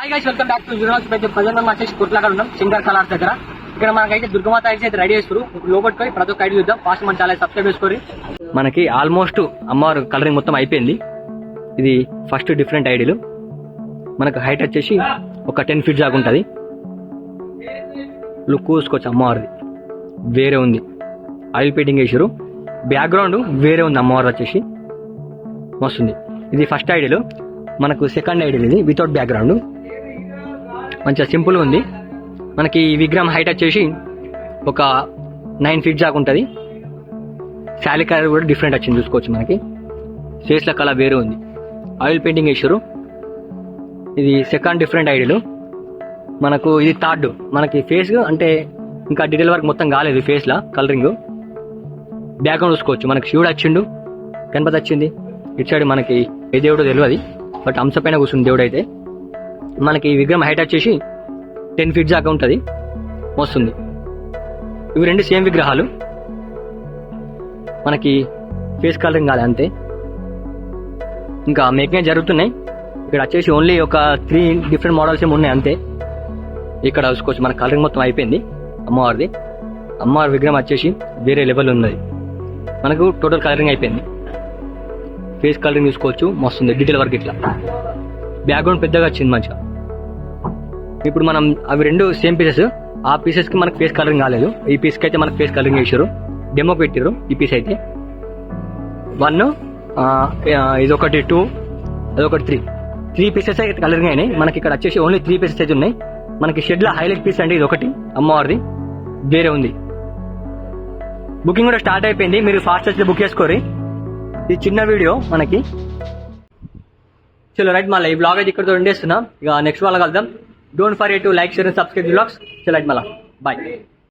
Hi guys, welcome back to universe. Present మనం వచ్చేసి కుర్లాగా ఉన్నాం సింగర్ కలార్ దగ్గర. ఇక్కడ మనకైతే దుర్గమాత ఐడీస్ అయితే రెడీ చేస్తారు. లోపలికి పోయి ప్రతి ఒక్క ఐడి చూద్దాం. ఫాస్ట్ మన ఛానల్ సబ్స్క్రైబ్ చేసుకోండి. మనకి ఆల్మోస్ట్ అమ్మవారు కలరింగ్ మొత్తం అయిపోయింది. ఇది ఫస్ట్ డిఫరెంట్ ఐడీలు. మనకు హైట్ వచ్చేసి ఒక 10 feet దాకా ఉంటుంది. లుక్ చూసుకోవచ్చు, అమ్మవారిది వేరే ఉంది. ఆయిల్ పెయింటింగ్ వేసారు. బ్యాక్గ్రౌండ్ వేరే ఉంది. అమ్మవారు వచ్చేసి మస్తుంది. ఇది ఫస్ట్ ఐడీలు. మనకు సెకండ్ ఐడీలు ఇది వితౌట్ బ్యాక్గ్రౌండ్. మంచిగా సింపుల్ ఉంది. మనకి ఈ విగ్రహం హైట్ వచ్చేసి ఒక 9 feet దాకా ఉంటుంది. శాలీ కలర్ కూడా డిఫరెంట్ వచ్చింది చూసుకోవచ్చు. మనకి ఫేస్ల కలర్ వేరే ఉంది. ఆయిల్ పెయింటింగ్ వేసారు. ఇది సెకండ్ డిఫరెంట్ ఐడీలు. మనకు ఇది థర్డ్. మనకి ఫేస్ అంటే ఇంకా డీటెయిల్ వర్క్ మొత్తం కాలేదు ఫేస్లో కలరింగ్. బ్యాక్గ్రౌండ్ చూసుకోవచ్చు. మనకి శివుడు వచ్చిండు, గణపతి వచ్చింది. ఇటు సైడ్ మనకి ఏ దేవుడో తెలియదు, బట్ అంశ పైన కూర్చుంది దేవుడు అయితే. మనకి ఈ విగ్రహం హైట్ వచ్చేసి 10 feet దాకా ఉంటుంది. వస్తుంది. ఇవి రెండు సేమ్ విగ్రహాలు. మనకి ఫేస్ కలరింగ్ కాలే అంతే, ఇంకా మేకింగ్ జరుగుతున్నాయి. ఇక్కడ వచ్చేసి ఓన్లీ ఒక 3 డిఫరెంట్ మోడల్స్ ఏమి ఉన్నాయి అంతే. ఇక్కడ చూసుకోవచ్చు. మన కలరింగ్ మొత్తం అయిపోయింది అమ్మవారిది. అమ్మవారి విగ్రహం వచ్చేసి వేరే లెవెల్ ఉన్నది. మనకు టోటల్ కలరింగ్ అయిపోయింది. ఫేస్ కలరింగ్ చూసుకోవచ్చు, మస్తుంది. డీటెయిల్ వర్క్ ఇట్లా బ్యాక్గ్రౌండ్ పెద్దగా వచ్చింది మంచిగా. ఇప్పుడు మనం అవి రెండు సేమ్ పీసెస్. ఆ పీసెస్ కి మనకు ఫేస్ కలరింగ్ కాలేదు. ఈ పీస్ కి అయితే మనకు ఫేస్ కలరింగ్ వేసారు. డెమో పెట్టారు. ఈ పీస్ అయితే 1, ఇదొకటి 2, అదొకటి 3 పీసెస్ అయితే కలరింగ్ అయినాయి. మనకి ఇక్కడ వచ్చేసి ఓన్లీ 3 పీసెస్ అయితే ఉన్నాయి. మనకి షెడ్ లో హైలైట్ పీస్ అంటే ఇది ఒకటి అమ్మవారిది వేరే ఉంది. బుకింగ్ కూడా స్టార్ట్ అయిపోయింది. మీరు ఫాస్ట్ వచ్చి బుక్ చేసుకోరి. ఇది చిన్న వీడియో మనకి. చలో రైట్, మళ్ళీ ఈ బ్లాగ్ అయితే ఇక్కడతో ఎండేస్తున్నాం. ఇక నెక్స్ట్ వాళ్ళ కలుద్దాం. Don't forget to like, share and subscribe blogs. చలో రైట్, మళ్ళీ బాయ్.